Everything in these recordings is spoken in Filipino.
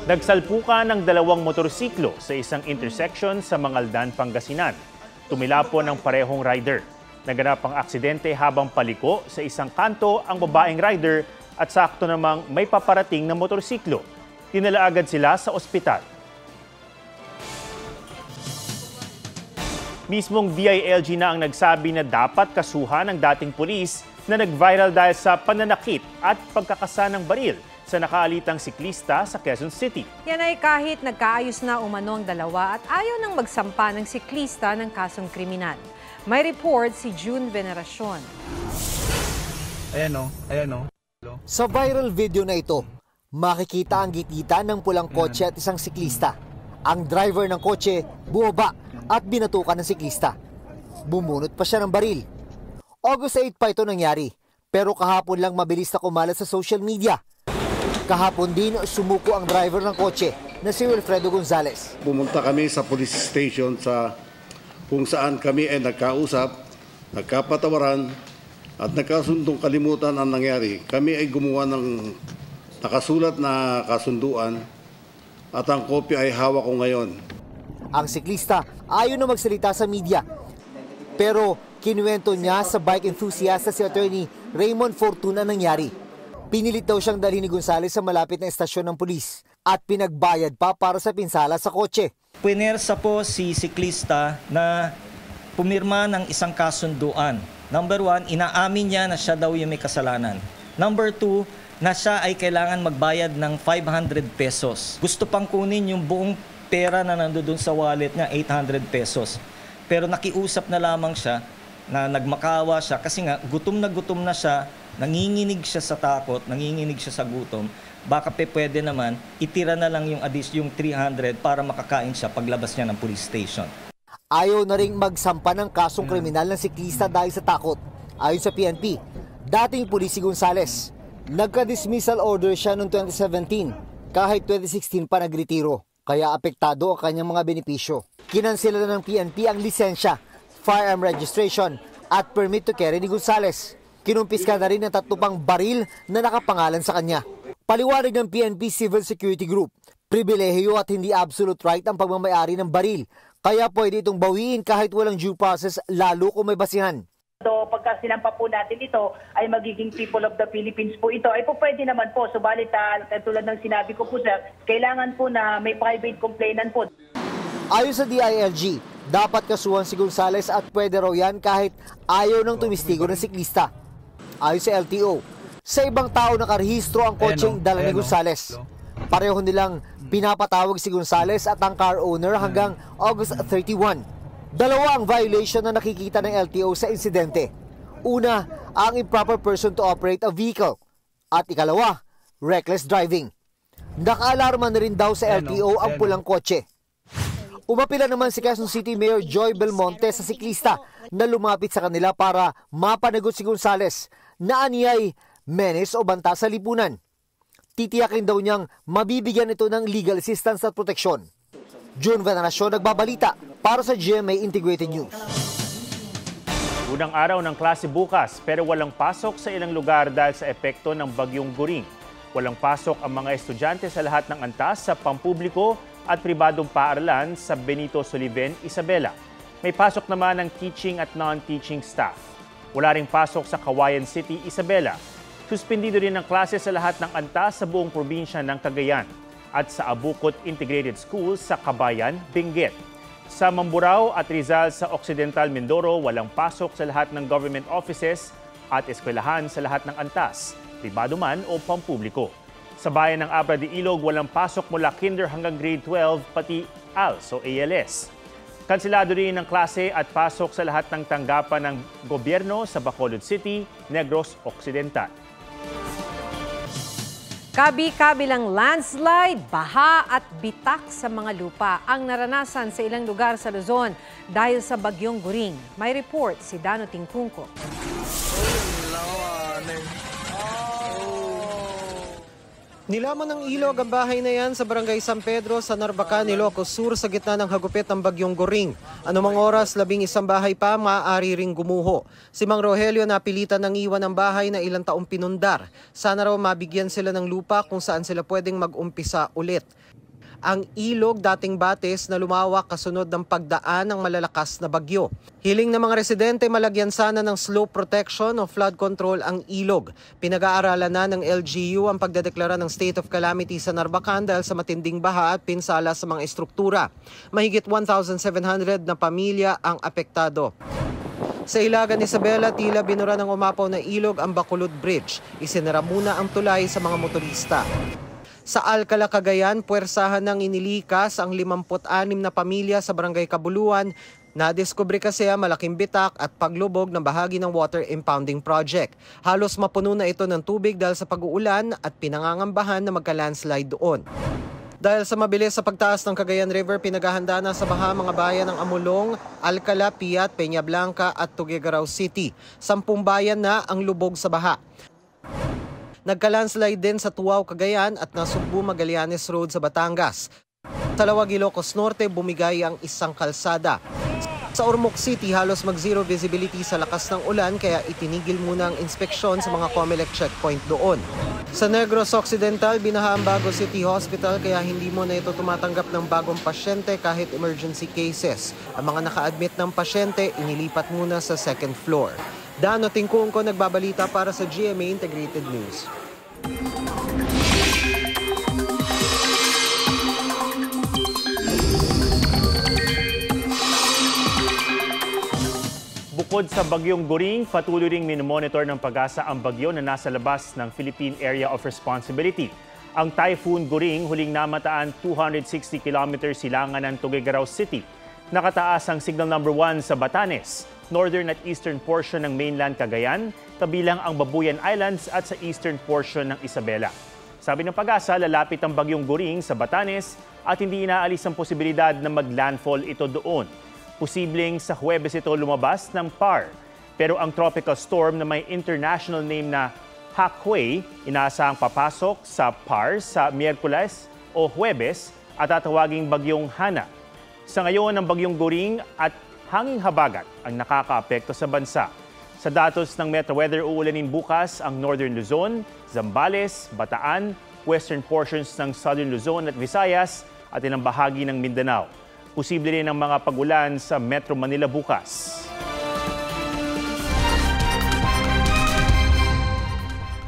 Nagsalpukan ng dalawang motorsiklo sa isang intersection sa Mangaldan, Pangasinan. Tumilapon ng parehong rider. Naganap ang aksidente habang paliko sa isang kanto ang babaeng rider at sakto namang may paparating na motorsiklo. Dinala agad sila sa ospital. Mismong DILG na ang nagsabi na dapat kasuhan ng dating pulis na nag-viral dahil sa pananakit at pagkakasa ng baril sa nakaalitang siklista sa Quezon City. Yan ay kahit nagkaayos na umano ang dalawa at ayaw nang magsampa ng siklista ng kasong kriminal. May report si June Veneracion. Ayan o. Sa viral video na ito, makikita ang gitita ng pulang kotse at isang siklista. Ang driver ng kotse bumaba at binatukan ng siklista. Bumunot pa siya ng baril. August 8 pa ito nangyari, pero kahapon lang mabilis na kumalat sa social media. Kahapon din sumuko ang driver ng kotse na si Wilfredo Gonzales. Pumunta kami sa police station kung saan kami ay nagkausap, nagkapatawaran at nagkasundong kalimutan ang nangyari. Kami ay gumawa ng nakasulat na kasunduan at ang kopya ay hawak ko ngayon. Ang siklista ayaw na magsalita sa media, pero kinuwento niya sa bike enthusiast na si Attorney Raymond Fortuna nangyari. Pinilit daw siyang dalhin ni Gonzales sa malapit na estasyon ng pulis at pinagbayad pa para sa pinsala sa kotse. Punersa po si siklista na pumirma ng isang kasunduan. Number 1, inaamin niya na siya daw yung may kasalanan. Number 2, na siya ay kailangan magbayad ng 500 pesos. Gusto pang kunin yung buong pera na nandoon sa wallet niya, 800 pesos. Pero nakiusap na lamang siya na nagmakawa siya kasi nga gutom na siya, nanginginig siya sa takot, nanginginig siya sa gutom. Baka pwede naman itira na lang yung 300 para makakain siya paglabas niya ng police station. Ayaw na ring magsampa ng kasong kriminal ng siklista dahil sa takot. Ayon sa PNP, dating pulis si Gonzales, nagka-dismissal order siya noong 2017 kahit 2016 pa nagretiro. Kaya apektado ang kanyang mga benepisyo. Kinansela na ng PNP ang lisensya, firearm registration at permit to carry ni Gonzales. Kinumpiska na rin ang 3 pang baril na nakapangalan sa kanya. Paliwanag ng PNP Civil Security Group, pribilehiyo at hindi absolute right ang pagmamayari ng baril. Kaya pwede itong bawiin kahit walang due process lalo kung may basihan. So pagka sinampa po natin ito ay magiging people of the Philippines po ito ay po pwede naman po. Subalit tulad ng sinabi ko po sir, kailangan po na may private complainant po. Ayon sa DILG, dapat kasuhan si Gonzales at pwede raw yan kahit ayaw ng tumistigo ng siklista. Ayon sa LTO, sa ibang tao nakarehistro ang kotseng dala ni Gonzales. Pareho nilang pinapatawag si Gonzales at ang car owner hanggang August 31. Dalawa ang violation na nakikita ng LTO sa insidente. Una, ang improper person to operate a vehicle. At ikalawa, reckless driving. Nakaalarma na rin daw sa LTO ang pulang kotse. Umapila naman si Quezon City Mayor Joy Belmonte sa siklista na lumapit sa kanila para mapanagot si Gonzales na aniyay menace o banta sa lipunan. Titiyakin daw niyang mabibigyan ito ng legal assistance at proteksyon. June Veneracion, nagbabalita para sa GMA Integrated News. Unang araw ng klase bukas pero walang pasok sa ilang lugar dahil sa epekto ng bagyong Goring. Walang pasok ang mga estudyante sa lahat ng antas sa pampubliko at pribadong paaralan sa Benito Soliven, Isabela. May pasok naman ng teaching at non-teaching staff. Wala ring pasok sa Cauayan City, Isabela. Suspendido rin ang klase sa lahat ng antas sa buong probinsya ng Cagayan at sa Abukot Integrated School sa Cabayan, Benguet. Sa Mamburao at Rizal sa Occidental Mindoro, walang pasok sa lahat ng government offices at eskwelahan sa lahat ng antas, pribado man o pampubliko. Sa bayan ng Abra de Ilog, walang pasok mula kinder hanggang grade 12 pati ALS o ALS. Kansilado rin ang klase at pasok sa lahat ng tanggapan ng gobyerno sa Bacolod City, Negros Occidental. Kabi-kabilang landslide, baha at bitak sa mga lupa ang naranasan sa ilang lugar sa Luzon dahil sa bagyong Goring. May report si Dano Tingkungko. Nilaman ng ilog ang bahay na yan sa Barangay San Pedro sa Narbacan, Ilocos Sur sa gitna ng hagupit ng bagyong Goring. Anumang oras, 11 bahay pa maaari ring gumuho. Si Mang Rogelio napilitan ng iwan ng bahay na ilang taong pinundar. Sana raw mabigyan sila ng lupa kung saan sila pwedeng mag-umpisa ulit. ang ilog dating Batis na lumawak kasunod ng pagdaan ng malalakas na bagyo. Hiling ng mga residente malagyan sana ng slope protection o flood control ang ilog. Pinag-aaralan na ng LGU ang pagdedeklara ng state of calamity sa Narbacan dahil sa matinding baha at pinsala sa mga estruktura. Mahigit 1,700 na pamilya ang apektado. Sa Ilagan, Isabela, tila binura ng umapaw na ilog ang Bacolod Bridge. Isinara muna ang tulay sa mga motorista. Sa Alcala, Cagayan, puwersahan ng inilikas ang 56 na pamilya sa Barangay Kabuluan. Nadiskubre kasi ang malaking bitak at paglubog ng bahagi ng water impounding project. Halos mapuno na ito ng tubig dahil sa pag-uulan at pinangangambahan na magka-landslide doon. Dahil sa mabilis sa pagtaas ng Cagayan River, pinaghahanda na sa baha mga bayan ng Amulong, Alcala, Piat, Peña Blanca at Tuguegarao City. 10 bayan na ang lubog sa baha. Nagka-landslide din sa Tuaw, Cagayan at nasugbo Magallanes Road sa Batangas. Sa Lawag, Ilocos Norte, bumigay ang isang kalsada. Sa Ormoc City, halos mag-zero visibility sa lakas ng ulan kaya itinigil muna ang inspeksyon sa mga COMELEC checkpoint doon. Sa Negros Occidental, binaha ang Bago City Hospital kaya hindi mo na ito tumatanggap ng bagong pasyente kahit emergency cases. Ang mga naka-admit ng pasyente, inilipat muna sa second floor. Dano Tingkungko, nagbabalita para sa GMA Integrated News. Bukod sa bagyong Goring, patuloy ring minomonitor ng Pag-asa ang bagyo na nasa labas ng Philippine Area of Responsibility. Ang Typhoon Goring huling namataan 260 km silangan ng Tuguegarao City. Nakataas ang signal number 1 sa Batanes, northern at eastern portion ng mainland Cagayan, kabilang ang Babuyan Islands at sa eastern portion ng Isabela. Sabi ng Pag-asa, lalapit ang bagyong Goring sa Batanes at hindi inaalis ang posibilidad na mag-landfall ito doon. Posibleng sa Huwebes ito lumabas ng PAR. Pero ang tropical storm na may international name na Hakway, inaasahang papasok sa PAR sa Miyerkules o Huwebes at tatawaging bagyong Hana. Sa ngayon, ang bagyong Goring at hanging habagat ang nakakaapekto sa bansa. Sa datos ng Metro Weather, uulanin bukas ang Northern Luzon, Zambales, Bataan, western portions ng Southern Luzon at Visayas at ilang bahagi ng Mindanao. Posible rin ang mga pag-ulan sa Metro Manila bukas.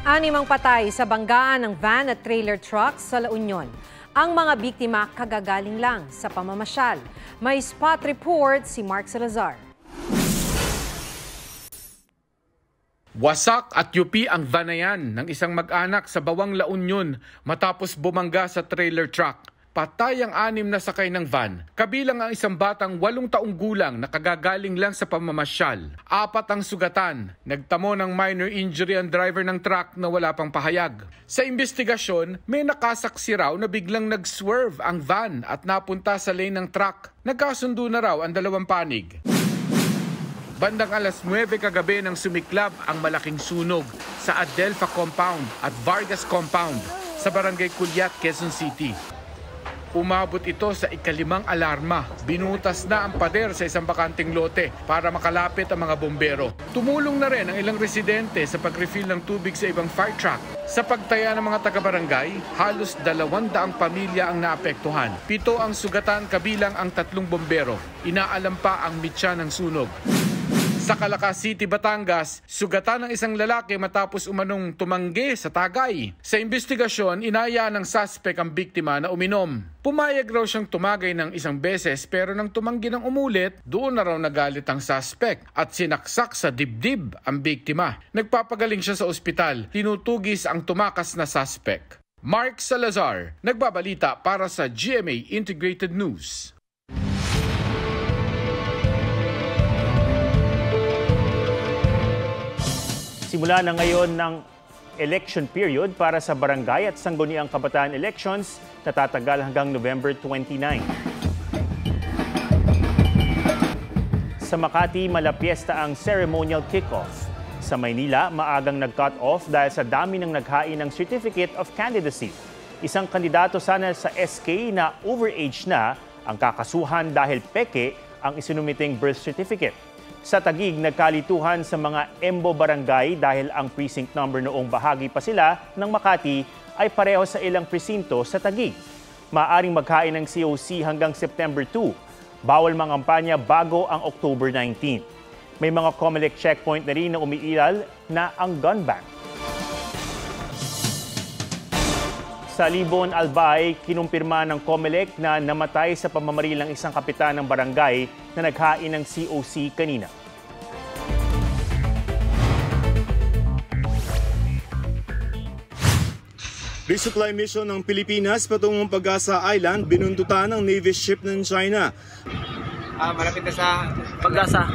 Animang patay sa banggaan ng van at trailer trucks sa La Union. Ang mga biktima kagagaling lang sa pamamasyal. May spot report si Mark Salazar. Wasak at yupi ang van na yan ng isang mag-anak sa Bawang La Union matapos bumangga sa trailer truck. Patay ang 6 na sakay ng van, kabilang ang isang batang 8 taong gulang na kagagaling lang sa pamamasyal. 4 ang sugatan. Nagtamo ng minor injury ang driver ng truck na wala pang pahayag. Sa investigasyon, may nakasaksi raw na biglang nag-swerve ang van at napunta sa lane ng truck. Nagkasundo na raw ang dalawang panig. Bandang alas 9 kagabi nang sumiklab ang malaking sunog sa Adelpha Compound at Vargas Compound sa Barangay Culiat, Quezon City. Umabot ito sa ika-5 alarma. Binutas na ang pader sa isang bakanteng lote para makalapit ang mga bombero. Tumulong na rin ang ilang residente sa pag-refill ng tubig sa ibang fire truck. Sa pagtaya ng mga taga-barangay, halos 200 pamilya ang naapektuhan. 7 ang sugatan kabilang ang 3 bombero. Inaalam pa ang mitya ng sunog. Sa Calacas City, Batangas, sugatan ng isang lalaki matapos umanong tumanggi sa tagay. Sa investigasyon, inaya ng suspect ang biktima na uminom. Pumayag raw siyang tumagay ng 1 beses pero nang tumanggi ng umulit, doon na raw nagalit ang suspect at sinaksak sa dibdib ang biktima. Nagpapagaling siya sa ospital. Tinutugis ang tumakas na suspect. Mark Salazar, nagbabalita para sa GMA Integrated News. Simula na ngayon ng election period para sa barangay at sangguniang kabataan elections na tatagal hanggang November 29. Sa Makati, malapiesta ang ceremonial kick-off. Sa Maynila, maagang nag-cut off dahil sa dami ng naghain ng Certificate of Candidacy. Isang kandidato sana sa SK na overage na ang kakasuhan dahil peke ang isinumiting birth certificate. Sa Taguig, nagkalituhan sa mga Embo Barangay dahil ang precinct number noong bahagi pa sila ng Makati ay pareho sa ilang presinto sa Taguig. Maaaring maghain ng COC hanggang September 2. Bawal mangampanya bago ang October 19. May mga COMELEC checkpoint na rin na umiiral na ang gun ban. Sa Libon, Albay, kinumpirma ng COMELEC na namatay sa pamamaril ng isang kapitan ng barangay na naghain ng COC kanina. Resupply mission ng Pilipinas patungong Pag-asa Island binuntutan ng Navy ship ng China. Malapit na sa Pag-asa.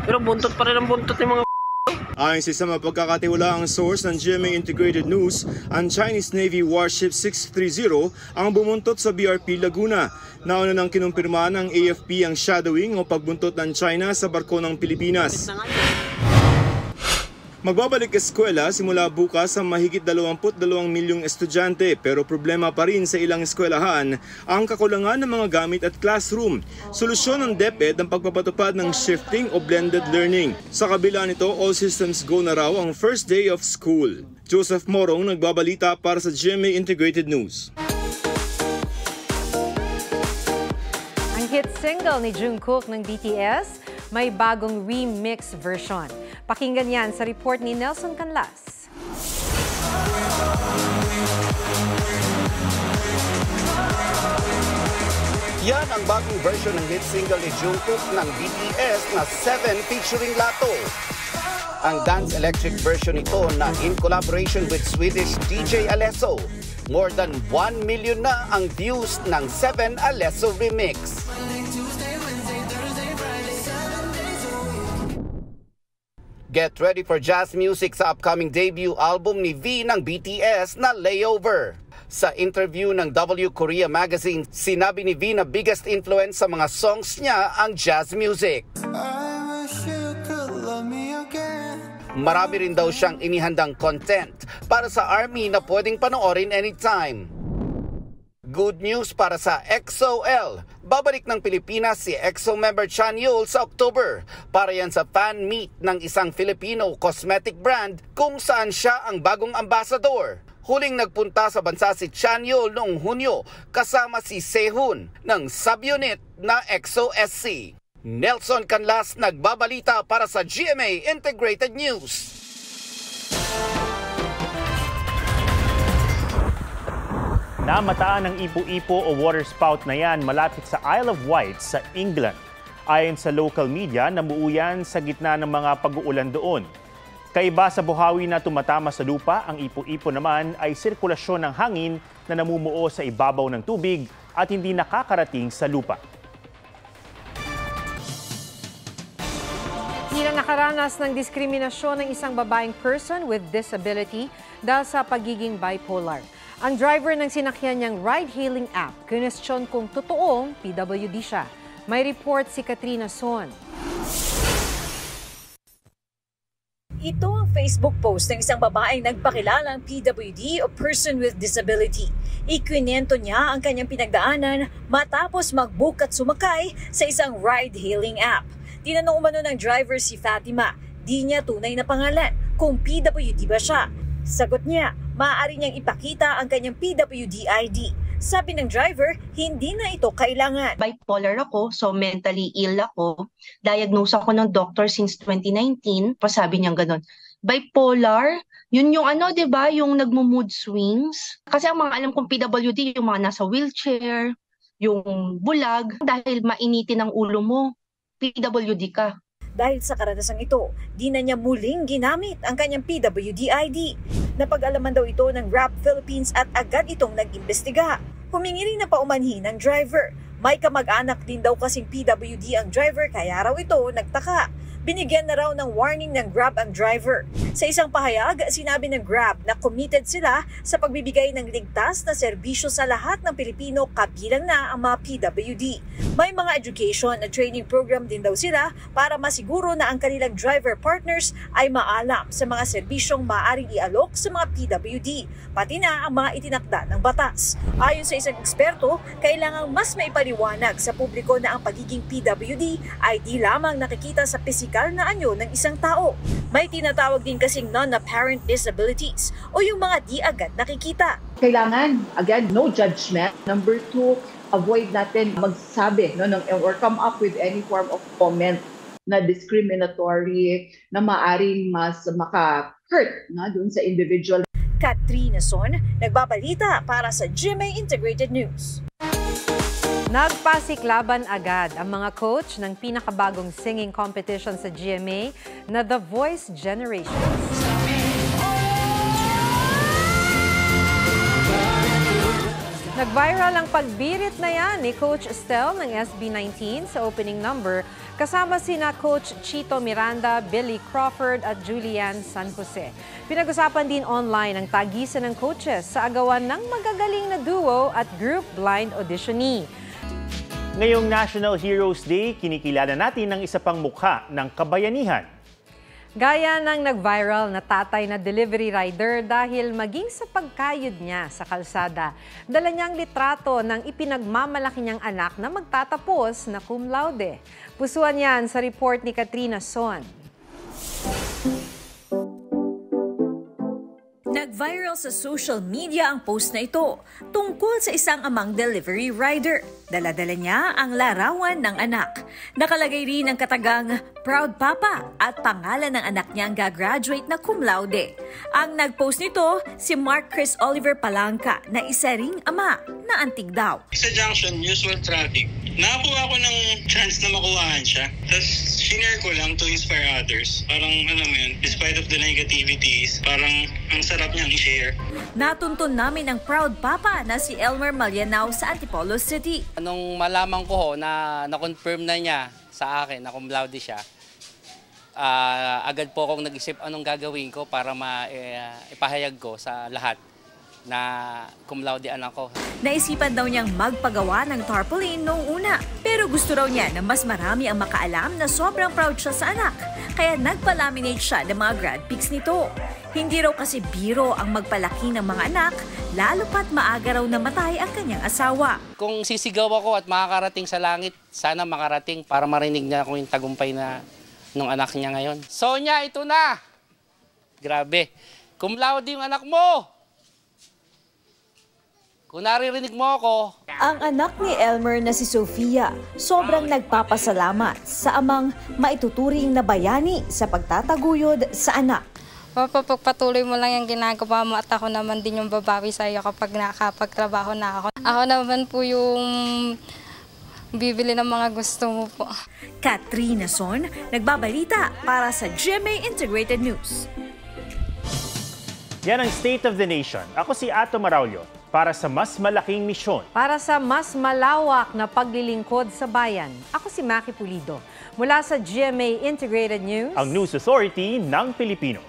Pero buntot pa rin ang buntot ng mga Ayon sa isang mapagkakatiwalaang source ng GMA Integrated News, ang Chinese Navy Warship 630 ang bumuntot sa BRP Laguna. Nauna nang kinumpirma ng AFP ang shadowing o pagbuntot ng China sa barko ng Pilipinas. Magbabalik eskwela simula bukas ang mahigit 22 milyong estudyante pero problema pa rin sa ilang eskwelahan ang kakulangan ng mga gamit at classroom. Solusyon ng DepEd ang pagpapatupad ng shifting o blended learning. Sa kabila nito, all systems go na raw ang first day of school. Joseph Morong nagbabalita para sa GMA Integrated News. Ang hit single ni Jungkook ng BTS may bagong remix version. Pakinggan yan sa report ni Nelson Canlas. Yan ang bagong version ng hit single ni Jungkook ng BTS na 7 featuring Lato. Ang dance electric version nito na in collaboration with Swedish DJ Alesso. More than 1 million na ang views ng 7 Alesso remix. Get ready for jazz music sa upcoming debut album ni V ng BTS na Layover. Sa interview ng W Korea Magazine, sinabi ni V na biggest influence sa mga songs niya ang jazz music. Marami rin daw siyang inihandang content para sa ARMY na pwedeng panoorin anytime. Good news para sa EXO-L. Babalik ng Pilipinas si EXO member Chan Yul sa October para yan sa fan meet ng isang Filipino cosmetic brand kung saan siya ang bagong ambassador. Huling nagpunta sa bansa si Chan Yul noong Hunyo kasama si Sehun ng subunit na EXO-SC. Nelson Canlas nagbabalita para sa GMA Integrated News. Namataan ng ipo-ipo o water spout na yan malapit sa Isle of Wight sa England. Ayon sa local media, nabuo yan sa gitna ng mga pag-uulan doon. Kaiba sa buhawi na tumatama sa lupa, ang ipo-ipo naman ay sirkulasyon ng hangin na namumuo sa ibabaw ng tubig at hindi nakakarating sa lupa. Hindi na nakaranas ng diskriminasyon ng isang babaeng person with disability dahil sa pagiging bipolar. Ang driver ng sinakyan niyang ride-hailing app, kinestyon kung totoong PWD siya. May report si Katrina Son. Ito ang Facebook post ng isang babaeng nagpakilalang PWD o person with disability. Ikwinento niya ang kanyang pinagdaanan matapos mag-book at sumakay sa isang ride-hailing app. Tinanong umano ng driver si Fatima, di niya tunay na pangalan, kung PWD ba siya. Sagot niya, maaari niyang ipakita ang kanyang PWD ID. Sabi ng driver, hindi na ito kailangan. Bipolar ako, so mentally ill ako. Diagnose ako ng doctor since 2019. Pasabi niyang ganun. Bipolar, yun yung ano, 'di ba, yung nagmo-mood swings. Kasi ang mga alam kong PWD, yung mga nasa wheelchair, yung bulag, dahil mainitin ang ulo mo, PWD ka. Dahil sa karanasang ito, di na niya muling ginamit ang kanyang PWD ID. Napag-alaman daw ito ng Grab Philippines at agad itong nag-imbestiga. Humingi rin na paumanhin ng driver. May kamag-anak din daw kasing PWD ang driver kaya raw ito nagtaka. Binigyan na raw ng warning ng Grab ang driver. Sa isang pahayag, sinabi ng Grab na committed sila sa pagbibigay ng ligtas na serbisyo sa lahat ng Pilipino kabilang na ang mga PWD. May mga education at training program din daw sila para masiguro na ang kanilang driver partners ay maalam sa mga serbisyong maaaring ialok sa mga PWD, pati na ang mga itinakda ng batas. Ayon sa isang eksperto, kailangang mas maipaliwanag sa publiko na ang pagiging PWD ay di lamang nakikita sa pisikal pisikal na anyo ng isang tao. May tinatawag din kasing non-apparent disabilities o yung mga di agad nakikita. Kailangan, again, no judgment. Number 2, avoid natin magsabi or come up with any form of comment na discriminatory na maaring mas maka-hurt dun sa individual. Katrina Son, nagbabalita para sa GMA Integrated News. Nagpasiklaban agad ang mga coach ng pinakabagong singing competition sa GMA na The Voice Generations. Nag-viral ang pagbirit na yan ni Coach Estel ng SB19 sa opening number kasama sina Coach Chito Miranda, Billy Crawford at Julian San Jose. Pinag-usapan din online ang tagisan ng coaches sa agawan ng magagaling na duo at group blind auditionee. Ngayong National Heroes Day, kinikilala natin ang isa pang mukha ng kabayanihan. Gaya ng nag-viral na tatay na delivery rider dahil maging sa pagkayod niya sa kalsada, dala niyang litrato ng ipinagmamalaki niyang anak na magtatapos na cum laude. Pusuan yan sa report ni Katrina Son. Nag-viral sa social media ang post na ito tungkol sa isang amang delivery rider. Dala-dala niya ang larawan ng anak. Nakalagay rin ang katagang Proud Papa at pangalan ng anak niyang gagraduate na cum laude. Ang nag-post nito si Mark Chris Oliver Palangka na isa ring ama na antig daw. Sa junction, usual traffic. Nakakuha ko ng chance na makuhaan siya. Tapos, shinare ko lang to inspire others. Parang, alam mo yun, despite of the negativities, parang ang sarap niyang i-share. Natuntun namin ang Proud Papa na si Elmer Malianao sa Antipolo City. Nung malaman ko na-confirm na niya sa akin na cum laude siya, agad po akong nag-isip anong gagawin ko para ipahayag ko sa lahat na cum laude anak ko. Naisipan daw niyang magpagawa ng tarpaulin noong una. Pero gusto raw niya na mas marami ang makaalam na sobrang proud siya sa anak. Kaya nagpa-laminate siya ng mga grad pics nito. Hindi raw kasi biro ang magpalaki ng mga anak, lalo pat maaga raw namatay ang kanyang asawa. Kung sisigaw ako at makakarating sa langit, sana makarating para marinig niya ako yung tagumpay na nung anak niya ngayon. Sonia, ito na! Grabe, cum laude yung anak mo! Kung naririnig mo ako. Ang anak ni Elmer na si Sofia, sobrang nagpapasalamat sa amang maituturing na bayani sa pagtataguyod sa anak. Papagpatuloy mo lang yung ginagawa mo at ako naman din yung babawi sa iyo kapag nakapagtrabaho na ako. Ako naman po yung bibili ng mga gusto mo po. Katrina Son, nagbabalita para sa GMA Integrated News. Yan ang State of the Nation. Ako si Ato Maraulio. Para sa mas malaking misyon. Para sa mas malawak na paglilingkod sa bayan, ako si Maki Pulido. Mula sa GMA Integrated News. Ang News Authority ng Pilipino.